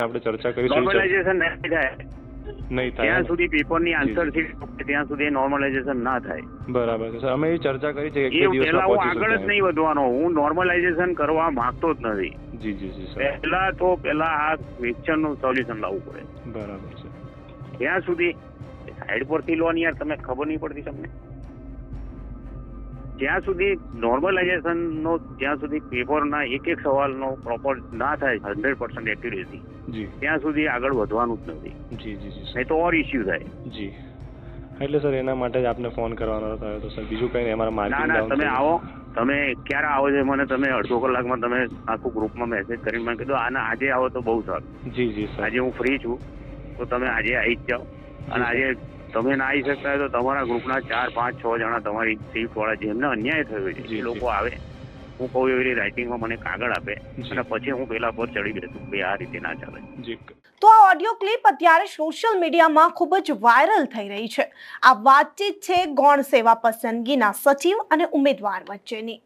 આપણે ચર્ચા કરી છે નોર્મલાઇઝેશન નહીં થાય નહીં થાય ત્યાં સુધી પેપરની આન્સર શીટ ત્યાં સુધી નોર્મલાઇઝેશન ના થાય। બરાબર છે સર, અમે એ ચર્ચા કરી છે કે એ પહેલા હું આગળ જ નહીં વધવાનો, હું નોર્મલાઇઝેશન કરવા માંગતો જ નથી। જી જી જી સર, પહેલા આ ક્વેશ્ચનનું સોલ્યુશન લાવવું પડે। બરાબર છે। ત્યાં સુધી સાઈડ પરથી લો ને યાર, તમે ખબર નહીં પડતી તમને। જ્યાં સુધી નોર્મલાઇઝેશન નો, જ્યાં સુધી પેપરના એક સવાલનો પ્રોપર ના થાય 100% એક્યુરેસી, ત્યાં સુધી આગળ વધવાનું જ નથી। જી જી જી, નહીં તો ઓર ઇસ્યુ થાય। જી, એટલે સર એના માટે જ આપને ફોન કરવાનો થયો તો સર, બીજું કઈ નહીં। અમારા માર્કેટિંગ ના તમે આવો, તમે ક્યારે આવો છો મને તમે અડધો કલાકમાં તમે આખું ગ્રુપમાં મેસેજ કરીને મને કીધું આના આજે આવો તો બહુ સારું। જી જી સર, આજે હું ફ્રી છું તો તમે આજે આવી જ જાઓ। અને આજે તમે ના આવી શકતા હોય તો તમારા ગ્રુપના 4, 5, 6 જણા તમારી શિફ્ટ વાળા જેમને અન્યાય થયો છે એ લોકો આવે, હું કહું એવી રાઇટિંગમાં મને કાગળ આપે અને પછી હું પેલા પર ચડી બેસું કે આ રીતે ના ચાલે। તો આ ઓડિયો ક્લિપ અત્યારે સોશિયલ મીડિયામાં ખૂબ જ વાયરલ થઈ રહી છે। આ વાતચીત છે ગૌણ સેવા પસંદગીના સચિવ અને ઉમેદવાર વચ્ચેની।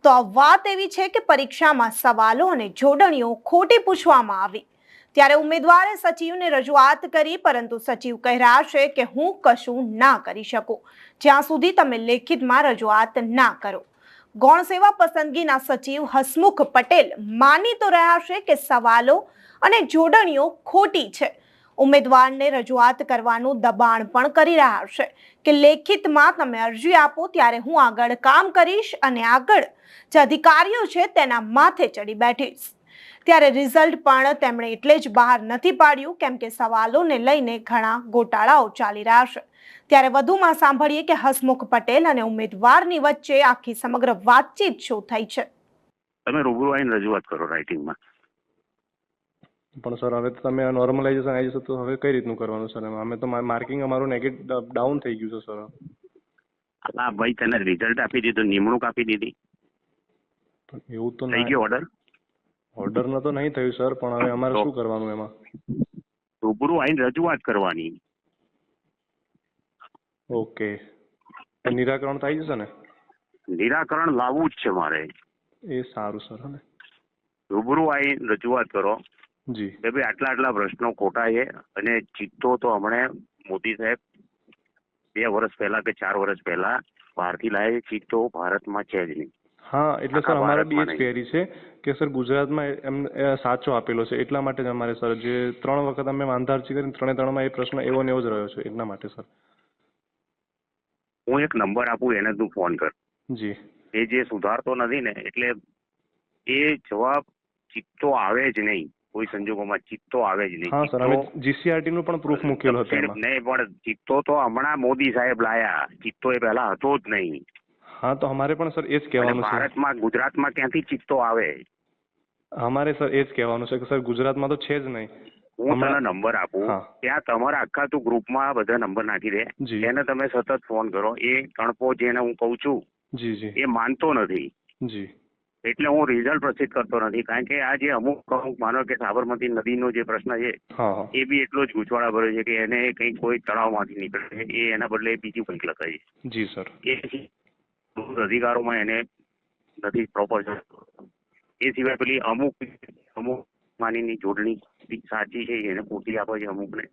તો આ વાત એવી છે કે પરીક્ષામાં સવાલો અને જોડણીઓ ખોટી પૂછવામાં આવી ત્યારે ઉમેદવારે સચિવને રજૂઆત કરી, પરંતુ સચિવ કહી રહ્યા છે કે હું કશું ના કરી શકું જ્યાં સુધી તમે લેખિતમાં રજૂઆત ના કરો। ગૌણ સેવા પસંદગીના સચિવ હસમુખ પટેલ માની તો રહ્યા છે કે સવાલો અને જોડણીઓ ખોટી છે, ઉમેદવારને રજૂઆત કરવાનું દબાણ પણ કરી રહ્યા છે કે લેખિતમાં તમે અરજી આપો ત્યારે હું આગળ કામ કરીશ અને આગળ જે અધિકારીઓ છે તેના માથે ચડી બેઠીશ। ત્યારે રિઝલ્ટ પણ તેમણે એટલે જ બહાર નથી પાડ્યું કેમ કે સવાલોને લઈને ઘણા ગોટાળાઓ ચાલી રહ્યા છે। ત્યારે વધુમાં સાંભળીએ કે હસમુખ પટેલ અને ઉમેદવારની વચ્ચે આખી સમગ્ર વાતચીત શું થઈ છે। તમે રૂબરૂ આવીને રજૂઆત કરો રાઇટિંગમાં। પણ સર હવે તો તમે નોર્મલાઇઝેશન આવી જશે તો હવે કઈ રીતનું કરવાનું સર? અમે તો માર્કિંગ અમારું નેગેટિવ ડાઉન થઈ ગયું છે સર। હા ભાઈ, તને રિઝલ્ટ આપી દીધું, નિમણૂક આપી દીધી, એવું તો થઈ ગયો ઓર્ડર? ઓર્ડર ન તો નહીં થયું સર, પણ હવે અમારે શું કરવાનું એમાં? રૂબરૂ આવીને રજૂઆત કરવાની। ઓકે, નિરાકરણ થઈ જશે ને? નિરાકરણ લાવવું જ છે મારે। એ સારું સર। હવે રૂબરૂ આવીને રજૂઆત કરો જી કે ભાઈ આટલા પ્રશ્નો ખોટા છે અને ચિત્તો તો હમણે મોદી સાહેબ 2 વર્ષ પહેલા કે 4 વર્ષ પહેલા બહારથી લાવે, ચિત્તો ભારતમાં છે જ નહીં। હા, એટલે સર અમારે બી એ જ ક્વેરી છે કે સર ગુજરાતમાં એમ સાચો આપેલો છે, એટલા માટે જ અમારે સર જે 3 વખત અમે વાંધા અરજી કરીને 3-3માં એ પ્રશ્ન એવો ને એવો જ રહ્યો છે, એટલા માટે સર। હું એક નંબર આપું એને તું ફોન કર। જી, એ જે સુધારતો નથી ને, એટલે એ જવાબ ચિત્તો આવે જ નહીં, કોઈ સંજોગોમાં ચિત્તો આવે જ નહીં। હા સર, અમે જીસીઆરટી નું પણ પ્રૂફ મૂકેલો હતો એમાં। નહીં, પણ ચિત્તો તો હમણાં મોદી સાહેબ લાયા, ચિત્તો એ પહેલા હતો જ નહીં। હા, તો અમારે પણ સર એ જ કહેવાનું છે। ભારતમાં, ગુજરાતમાં ક્યાંથી ચિત્તો આવે? અમારે સર એ જ કહેવાનું છે કે સર ગુજરાતમાં તો છે જ નહીં। હું તને નંબર આપું, ત્યાં તમારા આખા તું ગ્રુપમાં બધા નંબર નાખી દે, એને તમે સતત ફોન કરો। એ કણપો જેને હું કહું છું જી જી, એ માનતો નથી જી, એટલે હું રિઝલ્ટ પ્રસિદ્ધ કરતો નથી। કારણ કે આ જે અમુક માનો કે સાબરમતી નદીનો જે પ્રશ્ન છે એ બી એટલો જ ગૂંચવાડા ભર્યો છે કે એને કઈ કોઈ તળાવમાંથી નીકળે છે, એ એના બદલે બીજું કંઈક લખાય છે। જી સર, એ અધિકારોમાં એને નથી પ્રોપર। એ સિવાય પેલી અમુક માનીની જોડણી સાચી છે એને ખોટી આપે છે અમુકને।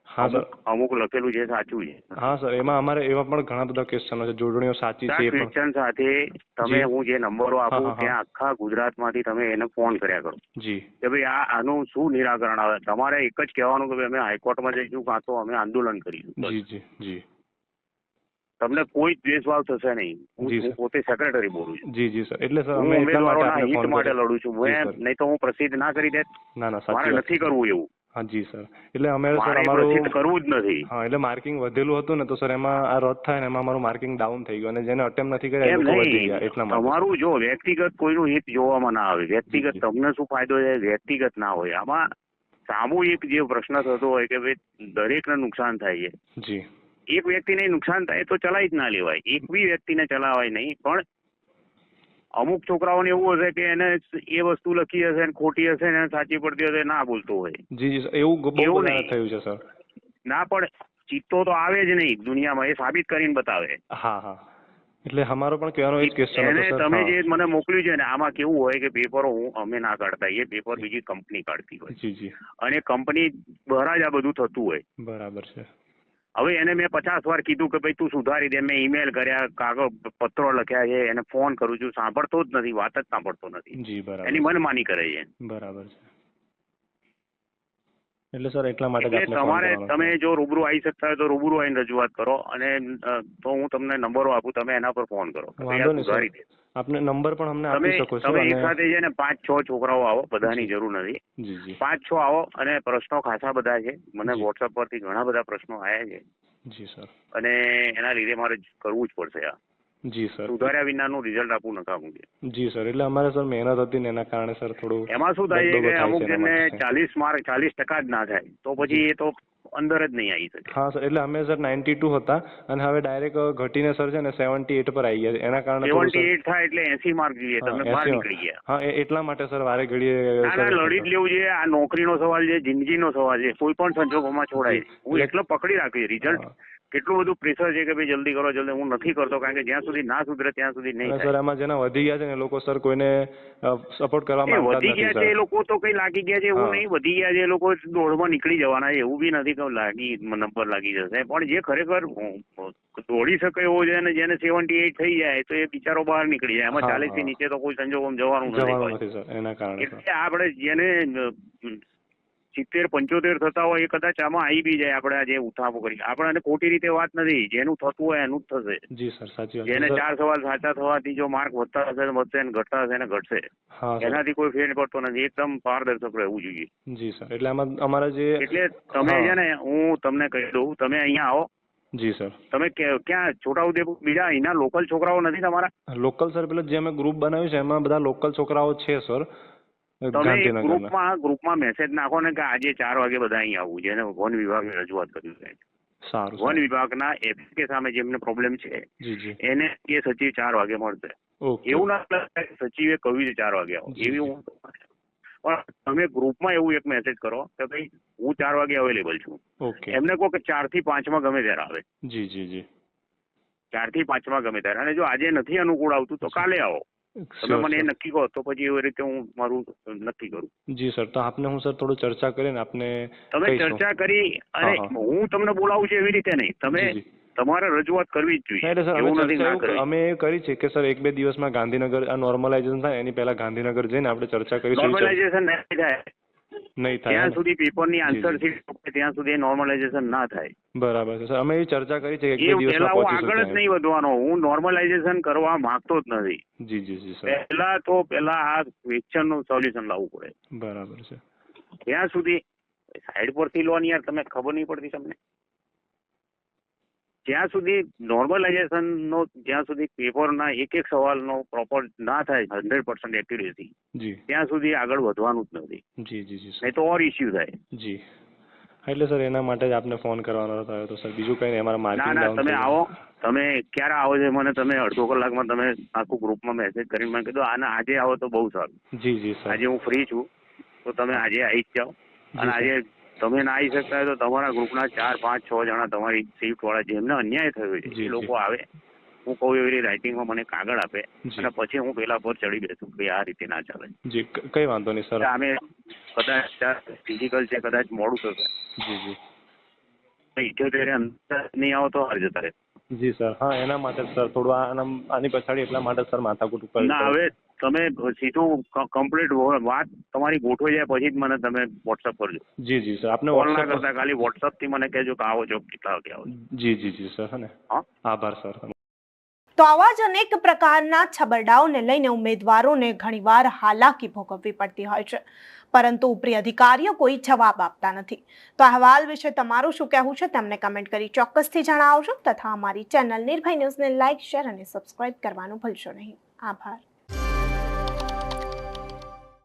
હા સર, અમુક લખેલું છે સાચું છે। હા સર, એમાં અમારે એવા પણ ઘણા બધા ક્વેશ્ચનો છે, જોડણીઓ સાચી છે ક્વેશ્ચન સાથે તમે હું જે નંબરો આપું ત્યાં આખા ગુજરાતમાંથી તમે એને ફોન કર્યા કરો જી કે ભાઈ આનું શું નિરાકરણ આવે। તમારે એક જ કહેવાનું કે ભાઈ અમે હાઈકોર્ટમાં જઈશું કાં તો અમે આંદોલન કરીશું। જી જી જી, તમને કોઈ દ્વેષભાવ થશે નહીં। હું પોતે સેક્રેટરી બોલું છું। જી જી સર, એટલે સર હું ઉમેદવારોના હિત માટે લડું છું, નહીં તો હું પ્રસિદ્ધ ના કરી દેત। ના ના, મારે નથી કરવું એવું। હા જી સર, એટલે અમે સર અમારું કરવું જ નથી। હા, એટલે માર્કિંગ વધેલું હતું ને તો સર એમાં આ રદ થાય ને એમાં અમારું માર્કિંગ ડાઉન થઈ ગયું અને જેને અટેમ્પ નથી કર્યા એ લોકો વધી ગયા, એટલા માટે। તમારું જો વ્યક્તિગત કોઈનું હિત જોવામાં ના આવે, વ્યક્તિગત તમને શું ફાયદો છે વ્યક્તિગત ના હોય, આમાં સામૂહિક જે પ્રશ્ન થતો હોય કે ભાઈ દરેકને નુકસાન થાય છે। જી, એક વ્યક્તિને નુકસાન થાય તો ચલાવી જ ના લેવાય, એક બી વ્યક્તિને ચલાવાય નહીં। પણ અમુક છોકરાઓને એવું હશે કે એને એ વસ્તુ લખી હશે ને ખોટી હશે ને સાચી પડતી હશે ના બોલતો હોય। જી જી, એવું બહુ બધા થયું છે સર। ના, પણ ચિત્તો તો આવે જ નહીં દુનિયામાં, એ સાબિત કરીને બતાવે। હા હા, એટલે અમારો પણ કહેવાનો એ જ ક્વેશ્ચન એને હતો સર. તમે હા. જે મને મોકલ્યું છે ને આમાં કેવું હોય કે પેપરો અમે ના કાઢતા, એ પેપર બીજી કંપની કાઢતી હોય જી જી અને કંપની દ્વારા જ આ બધું થતું હોય. બરાબર છે. હવે એને મેં 50 વાર કીધું કે ભાઈ તું સુધારી દે, મેં ઈમેલ કર્યા, કાગળ પત્રો લખ્યા છે, એને ફોન કરું છું, સાંભળતો જ નથી, વાત જ સાંભળતો નથી, જી બરાબર. એની મનમાની કરે છે. બરાબર છે. એટલે સર એટલા માટે જ એટલે આપને ફોન તમારે કરવાનો તમે હતો. જો રૂબરૂ આવી શકતા હોય તો રૂબરૂ આવીને રજૂઆત કરો, અને તો હું તમને નંબરો આપું, તમે એના પર ફોન કરો. વાંધો નહીં સુધારી સર. દે. આપને નંબર પણ અમને તમે આપી શકો છો. તમે એક અને સાથે છે ને 5-6 છોકરાઓ આવો, બધાની જી. જરૂર નથી. જી જી 5-6 આવો, અને પ્રશ્નો ખાસા બધા છે, મને જી. વોટ્સઅપ પરથી ઘણા બધા પ્રશ્નો આવ્યા છે, જી સર. અને એના લીધે મારે કરવું જ પડશે. આ જી સર. સુધાર્યા વિનાનું રિઝલ્ટ આપવું નકામું છે. જી સર. એટલે અમારે સર મહેનત હતી ને એના કારણે સર થોડું એમાં શું થાય છે દગદગો કે થાય અમુક છે એના જણને માટે. 40 માર્ક 40% જ ના થાય, તો પછી એ તો અંદર જ નહીં આવી શકે. હા સર. એટલે અમે સર 92 હતા અને હવે ડાયરેક્ટ ઘટીને સર છે ને 78 પર આવી ગયા. એના કારણે થોડું સર 78 થાય એટલે 80 માર્ક જોઈએ, હા, તમે બહાર 80 નીકળી ગયા. હા એટલા માટે સર વારે ઘડીએ ના સર લડી જ લેવું જોઈએ. આ નોકરીનો સવાલ છે, જિંદગીનો સવાલ છે, કોઈ પણ સંજોગોમાં છોડાય. જી. હું એકલો પકડી રાખ્યું. રિઝલ્ટ હા. કેટલું બધું પ્રેશર છે કે ભાઈ જલ્દી કરો જલ્દી, હું નથી કરતો, કારણ કે જ્યાં સુધી ના સુધરે ત્યાં સુધી નહીં અને સર થાય. એમાં જેના વધી ગયા છે ને એ લોકો સર કોઈને સપોર્ટ કરવા એ માંગતા જ વધી નથી ગયા છે સર. એ લોકો તો કઈ લાગી ગયા છે એવું હા. નહીં, વધી ગયા છે એ લોકો દોડમાં નીકળી જવાના છે એવું બી નથી કે લાગી નંબર લાગી જશે, પણ જે ખરેખર દોડી શકે એવો છે ને જેને 78 થઈ જાય તો એ બિચારો બહાર નીકળી જાય. એમાં હા, 40 થી હા. નીચે તો કોઈ સંજોગોમાં જવાનું જવાનું નથી. નથી સર એના કારણે સર. એટલે આપણે જેને 70-75 થતા હોય એ કદાચ આમાં આવી બી જાય. આપણે આજે ઉઠાવો કરી આપણે ખોટી રીતે વાત નથી, જેનું થતું હોય એનું જ થશે. જી સર સાચી વાત છે જેને સર. 4 સવાલ સાચા થવાથી જો માર્ક વધતા હશે તો વધશે, અને ઘટતા હશે ને ઘટશે. હા સર. એનાથી કોઈ ફેર પડતો નથી. એકદમ પારદર્શક રહેવું જોઈએ. જી સર. એટલે આમાં અમારા જે એટલે તમે હા. છે ને, હું તમને કહી દઉં, તમે અહીંયા આવો. જી સર. તમે ક્યાં છોટાઉદેપુર બીજા અહીંના લોકલ છોકરાઓ નથી તમારા? લોકલ સર પેલા જે અમે ગ્રુપ બનાવ્યું છે એમાં બધા લોકલ છોકરાઓ છે સર તમે ગાંધીનગરના. ગ્રુપમાં મેસેજ નાખો ને કે આજે 4 વાગે બધા અહીં આવવું છે, અને વન વિભાગે રજૂઆત કરી છે. સારું વન સર. વિભાગના એફકે સામે જેમને પ્રોબ્લેમ છે જી જી. એને એ સચિવ 4 વાગે મળશે. ઓકે. એવું ના લાગે કે સચિવે કહ્યું છે 4 વાગે આવો, જી, એવી જી. હું પણ તમે ગ્રુપમાં એવું એક મેસેજ કરો કે ભાઈ હું 4 વાગે અવેલેબલ છું. ઓકે. એમને કહો કે 4 થી 5 માં ગમે ત્યારે આવે. જી જી જી. 4 થી 5 માં ગમે ત્યારે, અને જો આજે નથી અનુકૂળ આવતું તો કાલે આવો. તમે Sure, મને sir. નક્કી કહો તો પછી એવી રીતે હું મારું નક્કી કરું. જી સર. તો આપને હું સર થોડું ચર્ચા કરીને આપને તમે કહીશું. ચર્ચા કરી, અને હા, હા. હું તમને બોલાવું છું એવી રીતે નહીં, તમે જી, જી. તમારે રજૂઆત કરવી જ ના, એટલે જોઈએ. સર એવું નથી ના કરવી. અમે કરી છે કે સર 1-2 દિવસમાં ગાંધીનગર આ નોર્મલાઇઝેશન થાય એની પહેલા ગાંધીનગર જઈને આપણે ચર્ચા કરીશું. નોર્મલાઇઝેશન નહીં થાય નહીં થાય ત્યાં ને? સુધી પેપરની જી, આન્સર જી. શીટ ત્યાં સુધી નોર્મલાઇઝેશન ના થાય. બરાબર છે સર. અમે એ ચર્ચા કરી છે કે એ 1-2 પહેલા દિવસમાં હું આગળ જ પહોંચીશું નહીં વધવાનો, હું નોર્મલાઇઝેશન કરવા માંગતો જ નથી. જી જી જી સર. પહેલા આ ક્વેશ્ચનનું સોલ્યુશન લાવવું પડે. બરાબર છે. ત્યાં સુધી સાઈડ પરથી લો ને યાર, તમે ખબર નહીં પડતી તમને. જ્યાં સુધી નોર્મલાઇઝેશનનો, જ્યાં સુધી પેપરના એક સવાલનો પ્રોપર ના થાય 100% એક્યુરેસી, જી. ત્યાં સુધી આગળ વધવાનું જ નથી. જી જી જી સર. નહીં તો ઓર ઇસ્યુ થાય. જી. એટલે સર એના માટે જ આપને ફોન કરવાનો થયો તો સર, બીજું કંઈ નહીં. અમારા ના માર્કિંગ ના, ડાઉન તમે આવો. તમે ક્યારે આવો છો મને તમે અડધો કલાકમાં તમે આખું ગ્રુપમાં મેસેજ કરીને મને કીધું આને આજે આવો તો બહુ સારું. જી જી સર. આજે હું ફ્રી છું તો તમે આજે આવી જ જાઓ. અને જી, આજે તમે ના આવી શકતા હોય તો તમારા ગ્રુપના 4, 5, 6 જણા તમારી શિફ્ટ વાળા જેમને અન્યાય થયો છે જી, એ લોકો આવે. હું કહું એવી રીતે રાઇટિંગમાં મને કાગળ આપે, જી. અને પછી હું પેલા પર ચડી બેસું કે આ રીતે ના ચાલે. જી કઈ વાંધો નહીં સર. અમે કદાચ ફિઝિકલ છે, કદાચ મોડું થશે. જી જી. 78 અંદર નહીં આવો તો હાર જતા રહે. જી સર. હા એના માટે જ સર થોડું આની પછાડી એટલા માટે સર માથાકૂટ ઉપર. ના, હવે તમે સીધું કમ્પ્લીટ વાત તમારી ગોઠવાઈ જાય પછી જ મને તમે વોટ્સઅપ કરજો. જી જી સર. આપને કોલ ના WhatsApp કરતા ખાલી વોટ્સઅપ થી મને કહેજો કે આવો છો, કેટલા વાગે આવો છો. જી જી જી સર. હે ને? હા, આભાર સર. તો આવા જ અનેક પ્રકારના છબરડાઓને લઈને ઉમેદવારોને ઘણીવાર હાલાકી ભોગવવી પડતી હોય છે, પરંતુ ઉપરી અધિકારીઓ કોઈ જવાબ આપતા નથી. તો અહેવાલ વિશે તમારું શું કહેવું છે તેમને કમેન્ટ કરી ચોક્કસથી જણાવજો, તથા અમારી ચેનલ નિર્ભય ન્યૂઝને લાઇક, શેર અને સબસ્ક્રાઇબ કરવાનું ભૂલશો નહીં. આભાર.